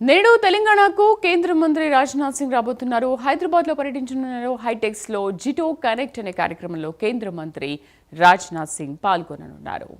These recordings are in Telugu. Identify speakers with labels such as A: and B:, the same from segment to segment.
A: నేడు తెలంగాణకు కేంద్ర మంత్రి రాజ్నాథ్ సింగ్ రాబోతున్నారు. హైదరాబాద్లో పర్యటించనున్నారు. హైటెక్స్లో జిటో కనెక్ట్ అనే కార్యక్రమంలో కేంద్ర మంత్రి రాజ్నాథ్ సింగ్ పాల్గొననున్నారు.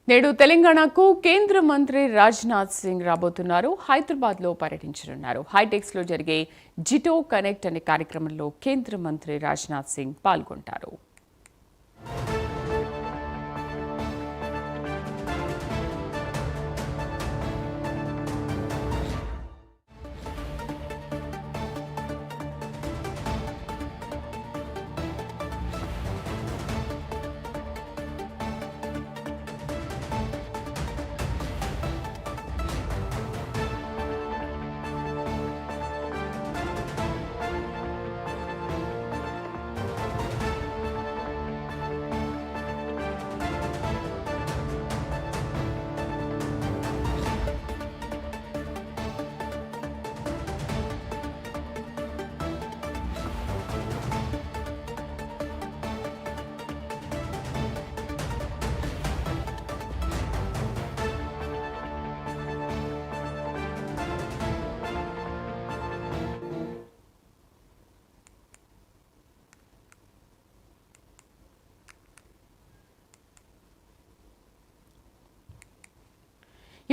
A: నేడు తెలంగాణకు కేంద్ర మంత్రి రాజ్నాథ్ సింగ్ రాబోతున్నారు. హైదరాబాద్లో పర్యటించనున్నారు. హైటెక్స్లో జరిగే జిటో కనెక్ట్ అనే కార్యక్రమంలో కేంద్ర మంత్రి రాజ్నాథ్ సింగ్ పాల్గొంటారు.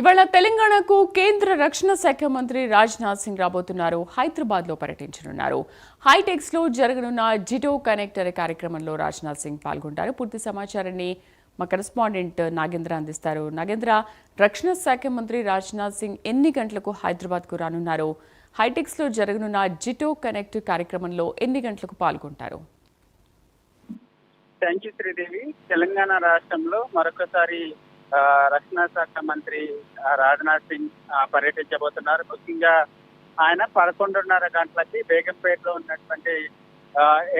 A: ఇవాళ తెలంగాణకు కేంద్ర రక్షణ శాఖ మంత్రి రాజ్నాథ్ సింగ్ రాబోతున్నారు. హైదరాబాద్లో పర్యటించనున్నారు. హైటెక్స్లో జరగనున్న జిటో కనెక్ట్ అనే కార్యక్రమంలో రాజ్నాథ్ సింగ్ పాల్గొంటారు. పూర్తి సమాచారాన్ని మా కరెస్పాండెంట్ నాగేంద్ర అందిస్తారు. నాగేంద్ర, రక్షణ శాఖ మంత్రి రాజ్నాథ్ సింగ్ ఎన్ని గంటలకు హైదరాబాద్కు రానున్నారు? హైటెక్స్లో జరగనున్న జిటో కనెక్ట్ కార్యక్రమంలో ఎన్ని గంటలకు పాల్గొంటారు?
B: Thank you Sridevi. తెలంగాణ రాష్ట్రంలో మరొకసారి రక్షణ శాఖ మంత్రి రాజ్నాథ్ సింగ్ పర్యటించబోతున్నారు. ముఖ్యంగా ఆయన 11:30 గంటలకి బేగంపేటలో ఉన్నటువంటి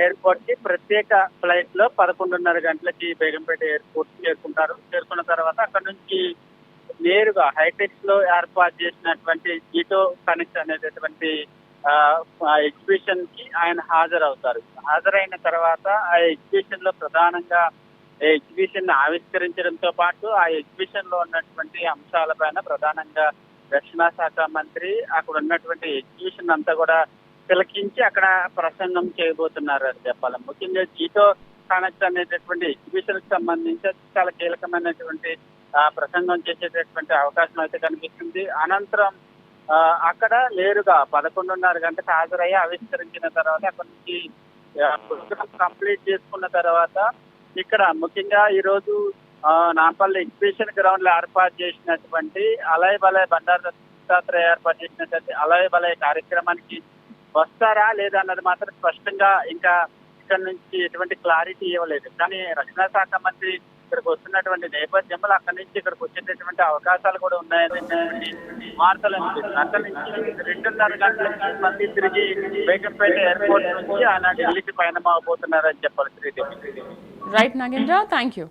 B: ఎయిర్పోర్ట్ కి ప్రత్యేక ఫ్లైట్ లో 11:30 గంటలకి బేగంపేట ఎయిర్పోర్ట్ చేరుకున్న తర్వాత అక్కడ నుంచి నేరుగా హైటెక్స్ లో ఏర్పాటు చేసినటువంటి జిటో కనెక్ట్ అనేటటువంటి ఎగ్జిబిషన్ కి ఆయన హాజరవుతారు. హాజరైన తర్వాత ఆ ఎగ్జిబిషన్ లో ప్రధానంగా ఎగ్జిబిషన్ ఆవిష్కరించడంతో పాటు ఆ ఎగ్జిబిషన్ లో ఉన్నటువంటి అంశాలపైన ప్రధానంగా రక్షణ శాఖ మంత్రి అక్కడ ఉన్నటువంటి ఎగ్జిబిషన్ అంతా కూడా తిలకించి అక్కడ ప్రసంగం చేయబోతున్నారు అని చెప్పాలి. ముఖ్యంగా జిటో కనెక్ట్ అనేటటువంటి ఎగ్జిబిషన్ కి సంబంధించి చాలా కీలకమైనటువంటి ప్రసంగం చేసేటటువంటి అవకాశం అయితే కనిపిస్తుంది. అనంతరం అక్కడ నేరుగా 11:30 గంటకు హాజరయ్యి ఆవిష్కరించిన తర్వాత అక్కడ నుంచి ప్రోగ్రామ్ కంప్లీట్ చేసుకున్న తర్వాత ఇక్కడ ముఖ్యంగా ఈ రోజు నాంపల్లి ఎగ్జిబిషన్ గ్రౌండ్ లో ఏర్పాటు చేసినటువంటి అలయ్ బలయ్ బండారు దత్తాత్రేయ ఏర్పాటు చేసినటువంటి అలయ్ బలయ్ కార్యక్రమానికి వస్తారా లేదా అన్నది మాత్రం స్పష్టంగా ఇంకా ఇక్కడ నుంచి ఎటువంటి క్లారిటీ ఇవ్వలేదు. కానీ రక్షణ శాఖ మంత్రి ఇక్కడికి వస్తున్నటువంటి నేపథ్యంలో అక్కడి నుంచి ఇక్కడికి వచ్చేటటువంటి అవకాశాలు కూడా ఉన్నాయని వార్తలు అనిపిస్తుంది. అక్కడి నుంచి 2:30 గంటలకి మళ్ళీ తిరిగి బేగంపేట ఎయిర్పోర్ట్ నుంచి ఆయన ఢిల్లీకి పయనం అవబోతున్నారని చెప్పాలి. Sridevi.
A: Right Nagendra, thank you.